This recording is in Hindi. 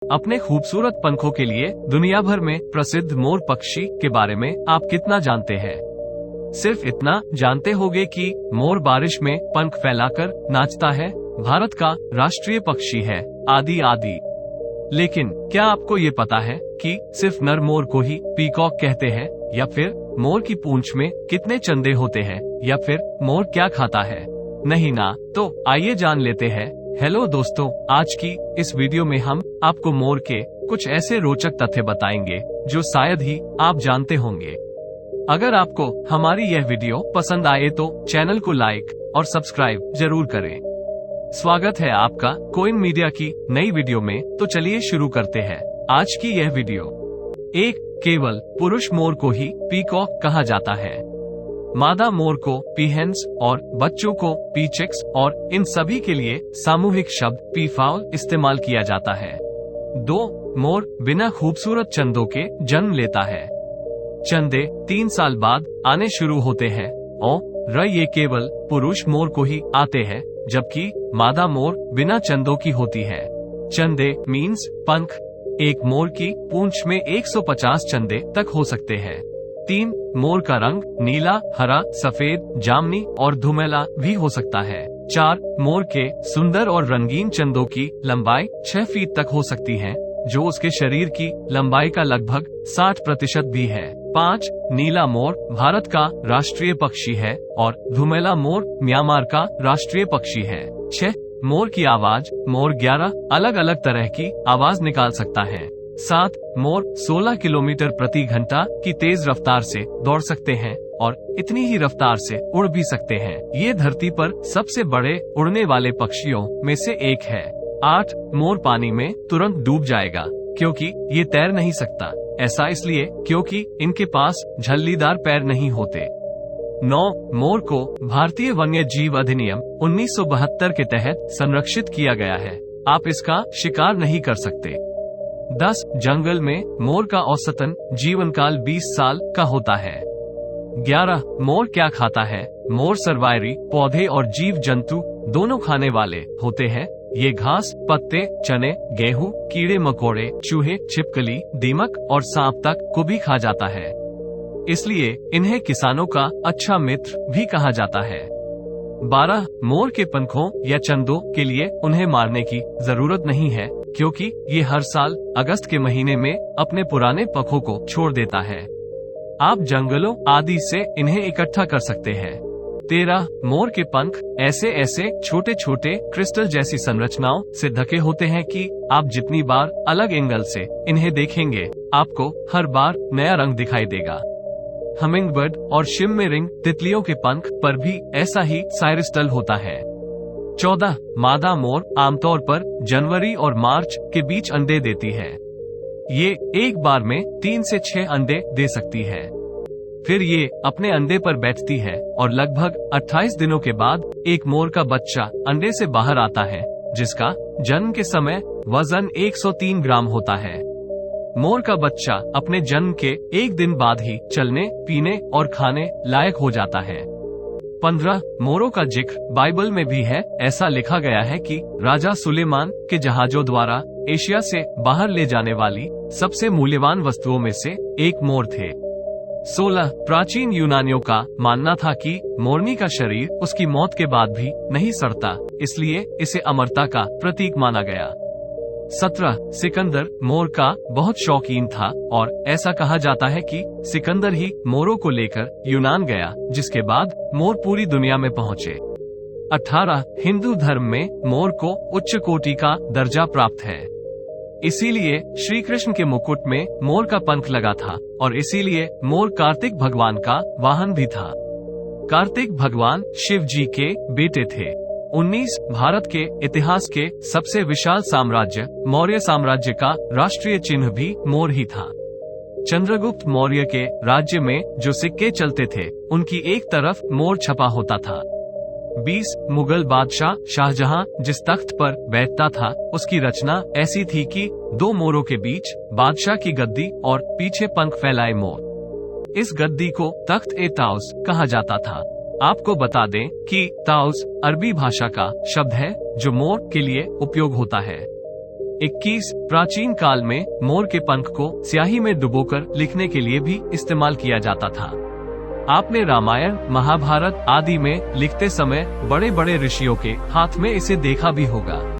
अपने खूबसूरत पंखों के लिए दुनिया भर में प्रसिद्ध मोर पक्षी के बारे में आप कितना जानते हैं? सिर्फ इतना जानते होंगे कि मोर बारिश में पंख फैलाकर नाचता है, भारत का राष्ट्रीय पक्षी है, आदि आदि। लेकिन क्या आपको ये पता है कि सिर्फ नर मोर को ही पीकॉक कहते हैं? या फिर मोर की पूंछ में कितने चंदे होते हैं? या फिर मोर क्या खाता है? नहीं ना? तो आइए जान लेते हैं। हेलो दोस्तों, आज की इस वीडियो में हम आपको मोर के कुछ ऐसे रोचक तथ्य बताएंगे जो शायद ही आप जानते होंगे। अगर आपको हमारी यह वीडियो पसंद आए तो चैनल को लाइक और सब्सक्राइब जरूर करें। स्वागत है आपका कोइन मीडिया की नई वीडियो में। तो चलिए शुरू करते हैं आज की यह वीडियो। एक, केवल पुरुष मोर को ही पीकॉक कहा जाता है। मादा मोर को पीहेंस और बच्चों को पीचिक्स और इन सभी के लिए सामूहिक शब्द पीफाउल इस्तेमाल किया जाता है। 2, मोर बिना खूबसूरत चंदों के जन्म लेता है। चंदे 3 साल बाद आने शुरू होते हैं और ये केवल पुरुष मोर को ही आते हैं, जबकि मादा मोर बिना चंदों की होती है। चंदे मीन्स पंख। एक मोर की पूंछ में 150 चंदे तक हो सकते हैं। 3, मोर का रंग नीला, हरा, सफेद, जामनी और धुमेला भी हो सकता है। 4, मोर के सुंदर और रंगीन चंदों की लंबाई 6 फीट तक हो सकती है, जो उसके शरीर की लंबाई का लगभग 60% भी है। 5, नीला मोर भारत का राष्ट्रीय पक्षी है और धुमेला मोर म्यांमार का राष्ट्रीय पक्षी है। 6, मोर की आवाज। मोर 11 अलग अलग तरह की आवाज निकाल सकता है। 7, मोर 16 किलोमीटर प्रति घंटा की तेज रफ्तार से दौड़ सकते हैं और इतनी ही रफ्तार से उड़ भी सकते हैं। ये धरती पर सबसे बड़े उड़ने वाले पक्षियों में से एक है। 8, मोर पानी में तुरंत डूब जाएगा क्योंकि ये तैर नहीं सकता। ऐसा इसलिए क्योंकि इनके पास झल्लीदार पैर नहीं होते। 9, मोर को भारतीय वन्य जीव अधिनियम 1972 के तहत संरक्षित किया गया है। आप इसका शिकार नहीं कर सकते। 10, जंगल में मोर का औसतन जीवन काल 20 साल का होता है। 11, मोर क्या खाता है? मोर सर्वायरी पौधे और जीव जंतु दोनों खाने वाले होते हैं। ये घास, पत्ते, चने, गेहूं, कीड़े मकोड़े, चूहे, छिपकली, दीमक और सांप तक को भी खा जाता है। इसलिए इन्हें किसानों का अच्छा मित्र भी कहा जाता है। 12, मोर के पंखों या चंदों के लिए उन्हें मारने की जरूरत नहीं है, क्योंकि ये हर साल अगस्त के महीने में अपने पुराने पंखों को छोड़ देता है। आप जंगलों आदि से इन्हें इकट्ठा कर सकते हैं। 13, मोर के पंख ऐसे छोटे छोटे क्रिस्टल जैसी संरचनाओं से ढके होते हैं कि आप जितनी बार अलग एंगल से इन्हें देखेंगे, आपको हर बार नया रंग दिखाई देगा। हमिंगबर्ड और शिममेरिंग तितलियों के पंख पर भी ऐसा ही साइरिस्टल होता है। 14, मादा मोर आमतौर पर जनवरी और मार्च के बीच अंडे देती है। ये एक बार में 3 से 6 अंडे दे सकती है। फिर ये अपने अंडे पर बैठती है और लगभग 28 दिनों के बाद एक मोर का बच्चा अंडे से बाहर आता है, जिसका जन्म के समय वजन 103 ग्राम होता है। मोर का बच्चा अपने जन्म के 1 दिन बाद ही चलने, पीने और खाने लायक हो जाता है। 15, मोरों का जिक्र बाइबल में भी है। ऐसा लिखा गया है कि राजा सुलेमान के जहाजों द्वारा एशिया से बाहर ले जाने वाली सबसे मूल्यवान वस्तुओं में से एक मोर थे। 16, प्राचीन यूनानियों का मानना था कि मोरनी का शरीर उसकी मौत के बाद भी नहीं सड़ता, इसलिए इसे अमरता का प्रतीक माना गया। 17, सिकंदर मोर का बहुत शौकीन था और ऐसा कहा जाता है कि सिकंदर ही मोरों को लेकर यूनान गया, जिसके बाद मोर पूरी दुनिया में पहुँचे। 18, हिंदू धर्म में मोर को उच्च कोटि का दर्जा प्राप्त है। इसीलिए श्री कृष्ण के मुकुट में मोर का पंख लगा था और इसीलिए मोर कार्तिक भगवान का वाहन भी था। कार्तिक भगवान शिव जी के बेटे थे। 19, भारत के इतिहास के सबसे विशाल साम्राज्य मौर्य साम्राज्य का राष्ट्रीय चिन्ह भी मोर ही था। चंद्रगुप्त मौर्य के राज्य में जो सिक्के चलते थे, उनकी एक तरफ मोर छपा होता था। 20, मुगल बादशाह शाहजहां जिस तख्त पर बैठता था, उसकी रचना ऐसी थी कि 2 मोरों के बीच बादशाह की गद्दी और पीछे पंख फैलाए मोर। इस गद्दी को तख्त ए ताउस कहा जाता था। आपको बता दें कि ताउस अरबी भाषा का शब्द है जो मोर के लिए उपयोग होता है। 21 प्राचीन काल में मोर के पंख को स्याही में डुबोकर लिखने के लिए भी इस्तेमाल किया जाता था। आपने रामायण, महाभारत आदि में लिखते समय बड़े बड़े ऋषियों के हाथ में इसे देखा भी होगा।